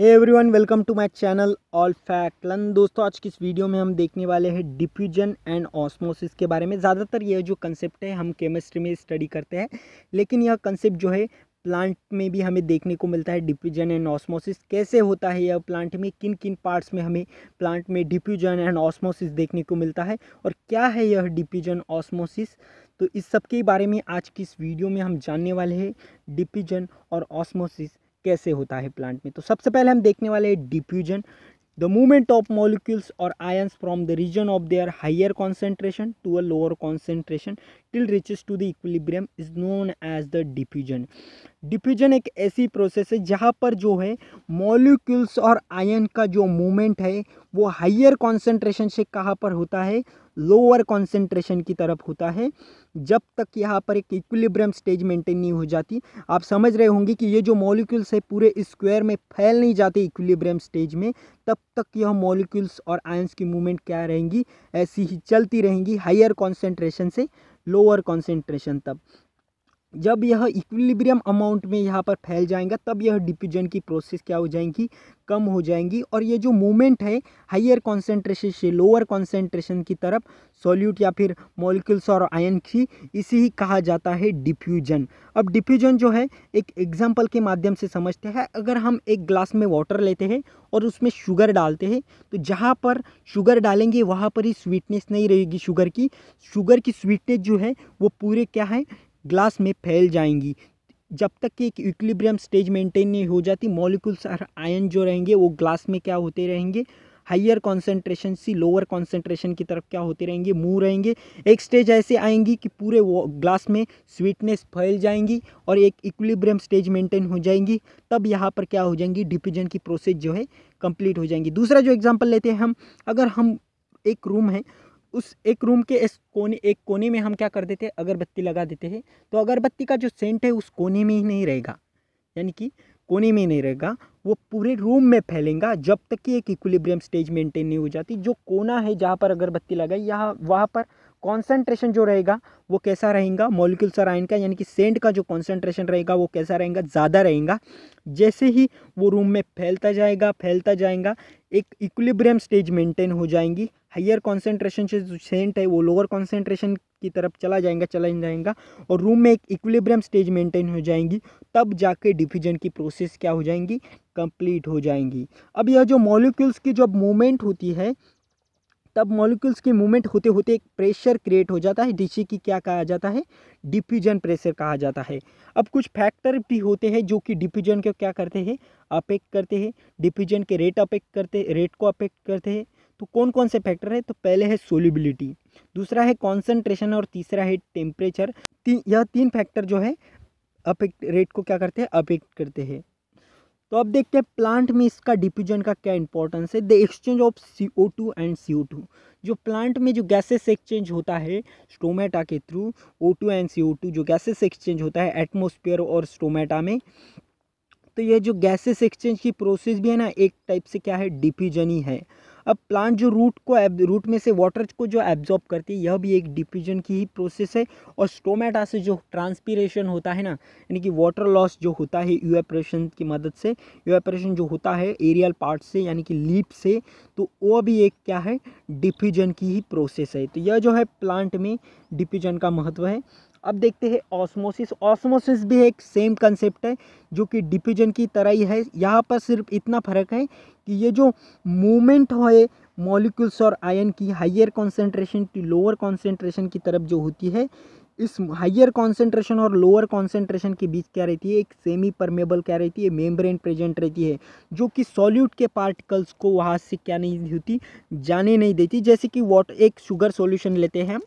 Hey everyone, welcome to my channel all fact learn. दोस्तों, आज की इस वीडियो में हम देखने वाले हैं डिफ्यूजन एंड ऑस्मोसिस के बारे में। ज़्यादातर ये जो कंसेप्ट है हम केमिस्ट्री में स्टडी करते हैं, लेकिन यह कंसेप्ट जो है प्लांट में भी हमें देखने को मिलता है। डिफ्यूजन एंड ऑस्मोसिस कैसे होता है, यह प्लांट में किन किन पार्ट्स में हमें प्लांट में डिफ्यूजन एंड ऑस्मोसिस देखने को मिलता है, और क्या है यह डिफ्यूजन ऑस्मोसिस। तो इस सब के बारे में आज की इस वीडियो में हम जानने वाले हैं। डिफ्यूजन और ऑस्मोसिस कैसे होता है प्लांट में। तो सबसे पहले हम देखने वाले हैं diffusion. The movement of molecules और ions from the region of their higher concentration to a lower concentration till reaches to the equilibrium is known as the diffusion. Diffusion एक ऐसी प्रोसेस है जहाँ पर जो है मॉलिक्यूल्स और आयन का जो मूवमेंट है वो हायर कॉन्सेंट्रेशन से कहाँ पर होता है, लोअर कॉन्सेंट्रेशन की तरफ होता है, जब तक यहाँ पर एक इक्विलिब्रियम स्टेज मेंटेन नहीं हो जाती। आप समझ रहे होंगे कि ये जो मॉलिक्यूल्स है पूरे स्क्वायर में फैल नहीं जाते इक्विलिब्रियम स्टेज में, तब तक यह मॉलिक्यूल्स और आयंस की मूवमेंट क्या रहेंगी, ऐसी ही चलती रहेंगी हायर कॉन्सेंट्रेशन से लोअर कॉन्सेंट्रेशन। तब जब यह इक्विलिब्रियम अमाउंट में यहाँ पर फैल जाएगा तब यह डिफ्यूजन की प्रोसेस क्या हो जाएंगी, कम हो जाएंगी। और ये जो मूवमेंट है हायर कॉन्सेंट्रेशन से लोअर कॉन्सेंट्रेशन की तरफ सॉल्यूट या फिर मॉलिक्यूल्स और आयन की, इसी ही कहा जाता है डिफ्यूजन। अब डिफ्यूजन जो है एक एग्जांपल के माध्यम से समझते हैं। अगर हम एक ग्लास में वाटर लेते हैं और उसमें शुगर डालते हैं, तो जहाँ पर शुगर डालेंगे वहाँ पर ही स्वीटनेस नहीं रहेगी शुगर की स्वीटनेस जो है वो पूरे क्या है ग्लास में फैल जाएंगी। जब तक कि एक इक्विलिब्रियम स्टेज मेंटेन नहीं हो जाती, मॉलिक्यूल्स और आयन जो रहेंगे वो ग्लास में क्या होते रहेंगे, हायर कॉन्सेंट्रेशन से लोअर कॉन्सेंट्रेशन की तरफ क्या होते रहेंगे, मूव रहेंगे। एक स्टेज ऐसे आएंगी कि पूरे वो ग्लास में स्वीटनेस फैल जाएंगी और एक इक्विलिब्रियम स्टेज मेंटेन हो जाएंगी। तब यहाँ पर क्या हो जाएंगी, डिफ्यूजन की प्रोसेस जो है कंप्लीट हो जाएंगी। दूसरा जो एग्जाम्पल लेते हैं हम, अगर हम एक रूम है, उस एक रूम के एक कोने में हम क्या कर देते हैं, अगरबत्ती लगा देते हैं, तो अगरबत्ती का जो सेंट है उस कोने में ही नहीं रहेगा, यानी कि कोने में ही नहीं रहेगा, वो पूरे रूम में फैलेगा जब तक कि एक इक्विलिब्रियम स्टेज मेंटेन नहीं हो जाती। जो कोना है जहाँ पर अगरबत्ती लगाई, यहाँ वहाँ पर कॉन्सेंट्रेशन जो रहेगा वो कैसा रहेगा, मॉलिक्यूल्स और आयन का, यानी कि सेंट का जो कॉन्सेंट्रेशन रहेगा वो कैसा रहेगा, ज़्यादा रहेगा। जैसे ही वो रूम में फैलता जाएगा एक इक्विलिब्रियम स्टेज मेंटेन हो जाएंगी। हायर कॉन्सेंट्रेशन से जो सेंट है वो लोअर कॉन्सेंट्रेशन की तरफ चला जाएगा और रूम में एक इक्विलिब्रियम स्टेज मेंटेन हो जाएंगी। तब जाके डिफ्यूजन की प्रोसेस क्या हो जाएंगी, कंप्लीट हो जाएंगी। अब यह जो मॉलिक्यूल्स की जब मूवमेंट होती है, तब मॉलिक्यूल्स की मूवमेंट होते होते एक प्रेशर क्रिएट हो जाता है, जिसे कि क्या कहा जाता है, डिफ्यूजन प्रेशर कहा जाता है। अब कुछ फैक्टर भी होते हैं जो कि डिफ्यूजन को क्या करते हैं, अफेक्ट करते हैं, डिफ्यूजन के रेट को अफेक्ट करते हैं। तो कौन कौन से फैक्टर है, तो पहले है सोल्युबिलिटी, दूसरा है कॉन्सेंट्रेशन और तीसरा है टेम्परेचर। यह तीन फैक्टर जो है अफेक्ट रेट को क्या करते हैं, अफेक्ट करते हैं। तो अब देखते हैं प्लांट में इसका डिफ्यूजन का क्या इंपॉर्टेंस है। The exchange of CO2 and CO2, जो प्लांट में जो गैसेस एक्सचेंज होता है स्टोमेटा के थ्रू, O2 एंड CO2 जो गैसेस एक्सचेंज होता है एटमॉस्फेयर और स्टोमेटा में, तो ये जो गैसेस एक्सचेंज की प्रोसेस भी है ना, एक टाइप से क्या है, डिफ्यूजन ही है। अब प्लांट जो रूट में से वाटर को जो एब्जॉर्ब करती है, यह भी एक डिफ्यूजन की ही प्रोसेस है। और स्टोमेटा से जो ट्रांसपीरेशन होता है ना, यानी कि वाटर लॉस जो होता है इवेपोरेशन की मदद से, इवेपोरेशन जो होता है एरियल पार्ट से यानी कि लीफ से, तो वो भी एक क्या है, डिफ्यूजन की ही प्रोसेस है। तो यह जो है प्लांट में डिफ्यूजन का महत्व है। अब देखते हैं ऑस्मोसिस भी एक सेम कंसेप्ट है जो कि डिफ्यूजन की तरह ही है। यहाँ पर सिर्फ इतना फर्क है कि ये जो मूवमेंट है मॉलिक्यूल्स और आयन की हायर कॉन्सेंट्रेशन की लोअर कॉन्सेंट्रेशन की तरफ जो होती है, इस हायर कॉन्सेंट्रेशन और लोअर कॉन्सेंट्रेशन के बीच क्या रहती है, एक सेमी परमेबल क्या रहती है, मेम्ब्रेन प्रेजेंट रहती है, जो कि सॉल्यूट के पार्टिकल्स को वहाँ से क्या नहीं होती, जाने नहीं देती। जैसे कि वाटर, एक शुगर सॉल्यूशन लेते हैं हम,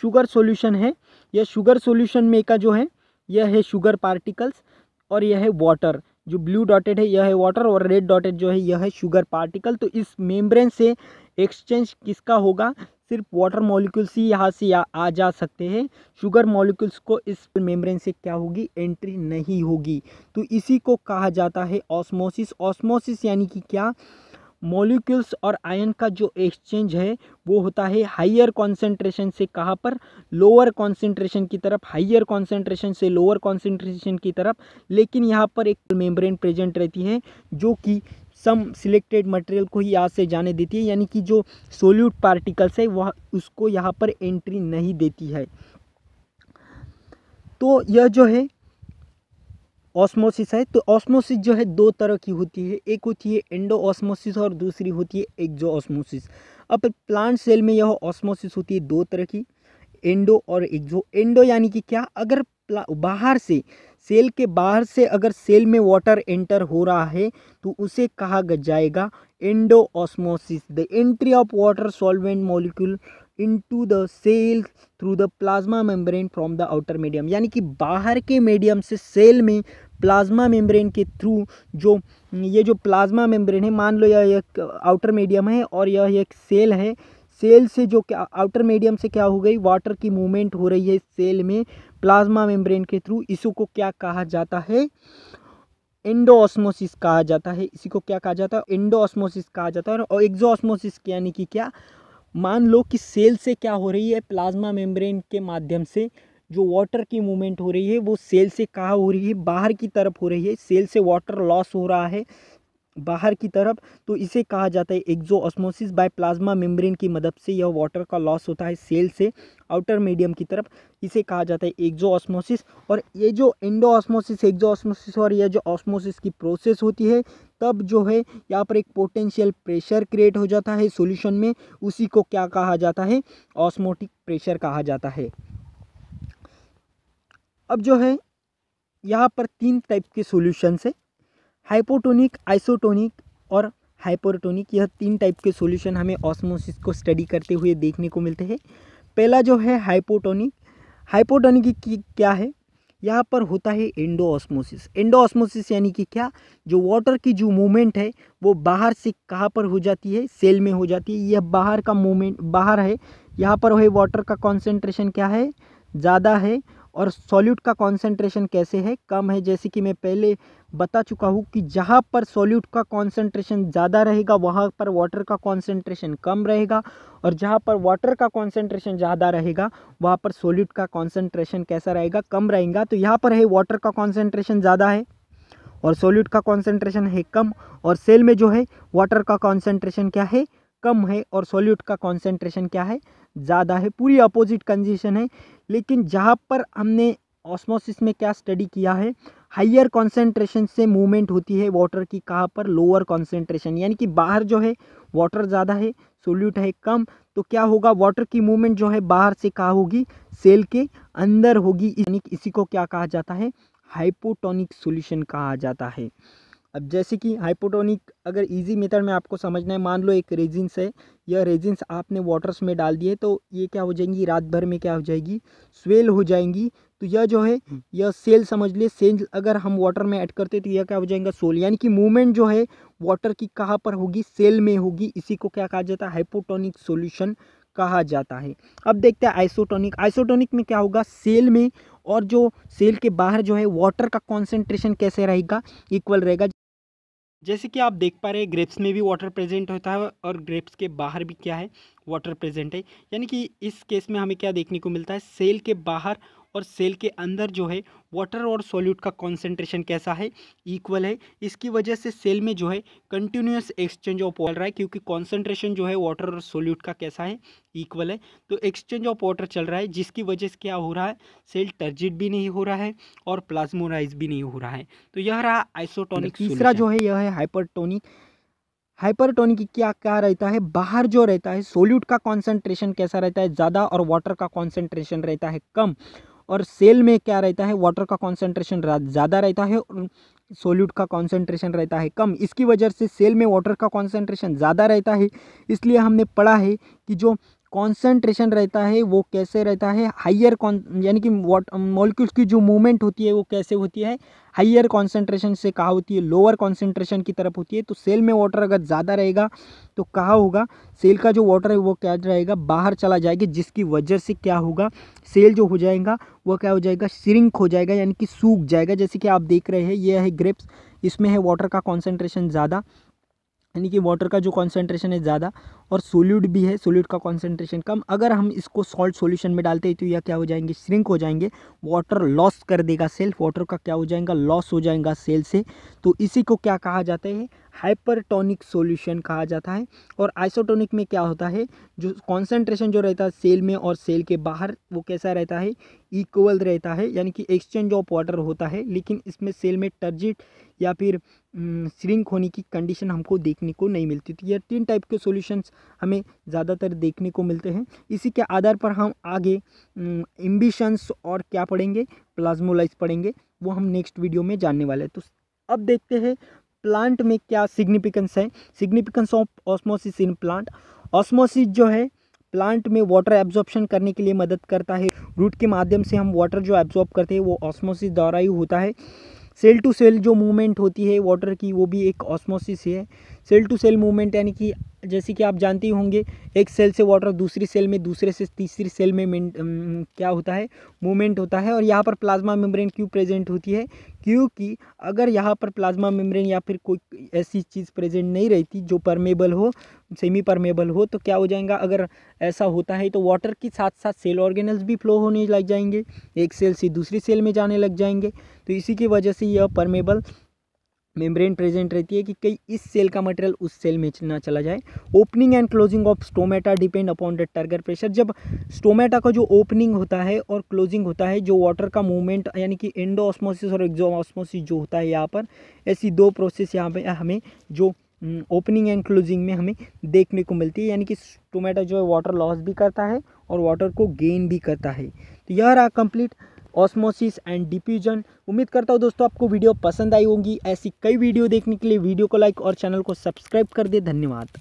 शुगर सॉल्यूशन है, यह शुगर सॉल्यूशन में का जो है यह है शुगर पार्टिकल्स, और यह है वाटर, जो ब्लू डॉटेड है यह है वाटर, और रेड डॉटेड जो है यह है शुगर पार्टिकल। तो इस मेम्ब्रेन से एक्सचेंज किसका होगा, सिर्फ वाटर मॉलिक्यूल्स ही यहाँ से आ जा सकते हैं। शुगर मॉलिक्यूल्स को इस मेम्ब्रेन से क्या होगी, एंट्री नहीं होगी। तो इसी को कहा जाता है ऑस्मोसिस। ऑस्मोसिस यानी कि क्या, मॉलिक्यूल्स और आयन का जो एक्सचेंज है वो होता है हायर कॉन्सेंट्रेशन से कहाँ पर, लोअर कॉन्सेंट्रेशन की तरफ, हायर कॉन्सेंट्रेशन से लोअर कॉन्सेंट्रेशन की तरफ। लेकिन यहाँ पर एक मेम्ब्रेन प्रेजेंट रहती है जो कि सम सिलेक्टेड मटेरियल को ही यहाँ से जाने देती है, यानी कि जो सोल्यूट पार्टिकल्स है वह उसको यहाँ पर एंट्री नहीं देती है। तो यह जो है ऑस्मोसिस है। तो ऑस्मोसिस जो है दो तरह की होती है, एक होती है एंडो ऑस्मोसिस और दूसरी होती है एक्सो ऑस्मोसिस। अब प्लांट सेल में यह ऑस्मोसिस होती है दो तरह की, एंडो और एक्सो। एंडो यानी कि क्या, अगर बाहर से, सेल के बाहर से अगर सेल में वाटर एंटर हो रहा है तो उसे कहा जाएगा endo osmosis. The entry of water solvent molecule into the cell through the plasma membrane from the outer medium, यानी कि बाहर के मीडियम से सेल में प्लाज्मा मेम्ब्रेन के थ्रू जो ये जो प्लाज्मा मेम्ब्रेन है, मान लो यह एक आउटर मीडियम है और यह एक सेल है, सेल से जो क्या आउटर मीडियम से क्या हो गई, वाटर की मूवमेंट हो रही है सेल में प्लाज्मा मेम्ब्रेन के थ्रू, इसी को क्या कहा जाता है, एंडोऑस्मोसिस कहा जाता है। इसी को क्या कहा जाता है, एंडोऑस्मोसिस कहा जाता है। और एक्सोऑस्मोसिस यानी कि क्या, मान लो कि सेल से क्या हो रही है, प्लाज्मा मेम्ब्रेन के माध्यम से जो वाटर की मूवमेंट हो रही है वो सेल से कहाँ हो रही है, बाहर की तरफ हो रही है, सेल से वाटर लॉस हो रहा है बाहर की तरफ, तो इसे कहा जाता है एक्सोऑस्मोसिस। बाय प्लाज्मा मेम्ब्रेन की मदद से यह वाटर का लॉस होता है सेल से आउटर मीडियम की तरफ, इसे कहा जाता है एक्सोऑस्मोसिस। और ये जो एंडोऑस्मोसिस, एक्सोऑस्मोसिस और ये जो ऑस्मोसिस की प्रोसेस होती है, तब जो है यहाँ पर एक पोटेंशियल प्रेशर क्रिएट हो जाता है सॉल्यूशन में, उसी को क्या कहा जाता है, ऑस्मोटिक प्रेशर कहा जाता है। अब जो है यहाँ पर तीन टाइप के सॉल्यूशंस है, हाइपोटोनिक, आइसोटोनिक और हाइपरटोनिक। यह तीन टाइप के सॉल्यूशन हमें ऑस्मोसिस को स्टडी करते हुए देखने को मिलते हैं। पहला जो है हाइपोटोनिक। हाइपोटोनिक की क्या है, यहाँ पर होता है एंडोऑस्मोसिस। एंडोऑस्मोसिस यानी कि क्या, जो वाटर की जो मूवमेंट है वो बाहर से कहाँ पर हो जाती है, सेल में हो जाती है। यह बाहर का मूवमेंट बाहर है, यहाँ पर है वाटर का कॉन्सेंट्रेशन क्या है, ज़्यादा है, और सॉल्यूट का कॉन्सेंट्रेशन कैसे है, कम है। जैसे कि मैं पहले बता चुका हूँ कि जहाँ पर सॉल्यूट का कॉन्सेंट्रेशन ज़्यादा रहेगा वहाँ पर वाटर का कॉन्सेंट्रेशन कम रहेगा, और जहाँ पर वाटर का कॉन्सेंट्रेशन ज़्यादा रहेगा वहाँ पर सॉल्यूट का कॉन्सेंट्रेशन कैसा रहेगा, कम रहेगा। तो यहाँ पर है वाटर का कॉन्सेंट्रेशन ज़्यादा है और सॉल्यूट का कॉन्सेंट्रेशन है कम, और सेल में जो है वाटर का कॉन्सेंट्रेशन क्या है, कम है, और सॉल्यूट का कॉन्सेंट्रेशन क्या है, ज़्यादा है। पूरी अपोजिट कंडीशन है। लेकिन जहाँ पर हमने ऑस्मोसिस में क्या स्टडी किया है, हाइयर कॉन्सेंट्रेशन से मूवमेंट होती है वाटर की, कहाँ पर, लोअर कॉन्सेंट्रेशन, यानी कि बाहर जो है वाटर ज़्यादा है, सॉल्यूट है कम, तो क्या होगा, वाटर की मूवमेंट जो है बाहर से कहाँ होगी, सेल के अंदर होगी, यानी कि इसी को क्या कहा जाता है, हाइपोटोनिक सॉल्यूशन कहा जाता है। अब जैसे कि हाइपोटोनिक, अगर इजी मेथड में आपको समझना है, मान लो एक रेजिन्स है, यह रेजिन्स आपने वाटर्स में डाल दिए तो ये क्या हो जाएंगी, रात भर में क्या हो जाएगी, स्वेल हो जाएंगी। तो यह जो है यह सेल समझ लिए, सेल अगर हम वाटर में ऐड करते तो यह क्या हो जाएगा, सोल, यानी कि मूवमेंट जो है वाटर की कहाँ पर होगी, सेल में होगी। इसी को क्या कहा जाता है, हाइपोटोनिक सॉल्यूशन कहा जाता है। अब देखते हैं आइसोटोनिक। आइसोटोनिक में क्या होगा, सेल में और जो सेल के बाहर जो है वाटर का कॉन्सेंट्रेशन कैसे रहेगा, इक्वल रहेगा। जैसे कि आप देख पा रहे हैं ग्रेप्स में भी वाटर प्रेजेंट होता है और ग्रेप्स के बाहर भी क्या है, वाटर प्रेजेंट है। यानी कि इस केस में हमें क्या देखने को मिलता है, सेल के बाहर और सेल के अंदर जो है वाटर और सॉल्यूट का कॉन्सेंट्रेशन कैसा है, इक्वल है। इसकी वजह से सेल में जो है कंटिन्यूस एक्सचेंज ऑफ वाटर है, क्योंकि कॉन्सेंट्रेशन जो है वाटर और सॉल्यूट का कैसा है, इक्वल है। तो एक्सचेंज ऑफ वाटर चल रहा है, जिसकी वजह से क्या हो रहा है, सेल टर्जिड भी नहीं हो रहा है और प्लाज्मोराइज भी नहीं हो रहा है। तो यह रहा आइसोटोनिक। तीसरा जो है यह है हाइपरटोनिक। हाइपरटोनिक की क्या रहता है, बाहर जो रहता है सोल्यूट का कॉन्सेंट्रेशन कैसा रहता है, ज़्यादा, और वाटर का कॉन्सेंट्रेशन रहता है कम। और सेल में क्या रहता है, वाटर का कॉन्सेंट्रेशन ज़्यादा रहता है और सोल्यूट का कॉन्सेंट्रेशन रहता है कम। इसकी वजह से सेल में वाटर का कॉन्सेंट्रेशन ज़्यादा रहता है, इसलिए हमने पढ़ा है कि जो कॉन्सेंट्रेशन रहता है वो कैसे रहता है, हाइयर यानी कि मॉलिक्यूल्स की जो मूवमेंट होती है वो कैसे होती है, हाइयर कॉन्सेंट्रेशन से कहाँ होती है, लोअर कॉन्सेंट्रेशन की तरफ होती है। तो सेल में वाटर अगर ज़्यादा रहेगा तो कहाँ होगा, सेल का जो वाटर है वो क्या रहेगा, बाहर चला जाएगा, जिसकी वजह से क्या होगा, सेल जो हो जाएगा वो क्या हो जाएगा, श्रिंक हो जाएगा, यानी कि सूख जाएगा। जैसे कि आप देख रहे हैं ये है ग्रेप्स, इसमें है वाटर का कॉन्सेंट्रेशन ज़्यादा, यानी कि वाटर का जो कॉन्सेंट्रेशन है ज़्यादा, और सोल्यूट भी है, सोल्यूट का कॉन्सेंट्रेशन कम। अगर हम इसको सॉल्ट सॉल्यूशन में डालते हैं तो यह क्या हो जाएंगे, श्रिंक हो जाएंगे, वाटर लॉस कर देगा सेल, वाटर का क्या हो जाएगा, लॉस हो जाएगा सेल से। तो इसी को क्या कहा जाता है, हाइपरटोनिक सॉल्यूशन कहा जाता है। और आइसोटोनिक में क्या होता है, जो कॉन्सेंट्रेशन जो रहता है सेल में और सेल के बाहर वो कैसा रहता है, इक्वल रहता है, यानी कि एक्सचेंज ऑफ वाटर होता है, लेकिन इसमें सेल में टर्जिट या फिर श्रिंक होने की कंडीशन हमको देखने को नहीं मिलती। तो ये 3 टाइप के सॉल्यूशंस हमें ज़्यादातर देखने को मिलते हैं। इसी के आधार पर हम आगे एम्बिशंस और क्या पढ़ेंगे, प्लाज्मोलाइज पढ़ेंगे, वो हम नेक्स्ट वीडियो में जानने वाले हैं। तो अब देखते हैं प्लांट में क्या सिग्निफिकेंस है। Significance of osmosis in plant. Osmosis जो है प्लांट में वाटर एब्जॉर्प्शन करने के लिए मदद करता है। रूट के माध्यम से हम वाटर जो एब्जॉर्ब करते हैं वो ऑस्मोसिस द्वारा ही होता है। सेल टू सेल जो मूवमेंट होती है वाटर की, वो भी एक ऑस्मोसिस है। सेल टू सेल मूवमेंट यानी कि जैसे कि आप जानते ही होंगे, एक सेल से वाटर दूसरी सेल में, दूसरे से तीसरी सेल में क्या होता है, मूवमेंट होता है। और यहाँ पर प्लाज्मा मेम्ब्रेन क्यों प्रेजेंट होती है, क्योंकि अगर यहाँ पर प्लाज्मा मेम्ब्रेन या फिर कोई ऐसी चीज़ प्रेजेंट नहीं रहती जो परमेबल हो, सेमी परमेबल हो, तो क्या हो जाएगा, अगर ऐसा होता है तो वाटर के साथ साथ सेल ऑर्गेनल्स भी फ्लो होने लग जाएंगे, एक सेल से दूसरी सेल में जाने लग जाएंगे। तो इसी की वजह से यह परमेबल मेम्ब्रेन प्रेजेंट रहती है कि कहीं इस सेल का मटेरियल उस सेल में ना चला जाए। Opening and closing of stomata depend upon the turgor pressure. जब स्टोमेटा का जो ओपनिंग होता है और क्लोजिंग होता है, जो वाटर का मूवमेंट यानी कि एंडो ऑस्मोसिस और एक्सो ऑस्मोसिस जो होता है, यहाँ पर ऐसी 2 प्रोसेस यहाँ पे हमें जो ओपनिंग एंड क्लोजिंग में हमें देखने को मिलती है, यानी कि स्टोमेटा जो है वाटर लॉस भी करता है और वाटर को गेन भी करता है। तो यह रहा कंप्लीट ऑस्मोसिस एंड डिफ्यूजन। उम्मीद करता हूँ दोस्तों आपको वीडियो पसंद आई होगी। ऐसी कई वीडियो देखने के लिए वीडियो को लाइक और चैनल को सब्सक्राइब कर दे। धन्यवाद।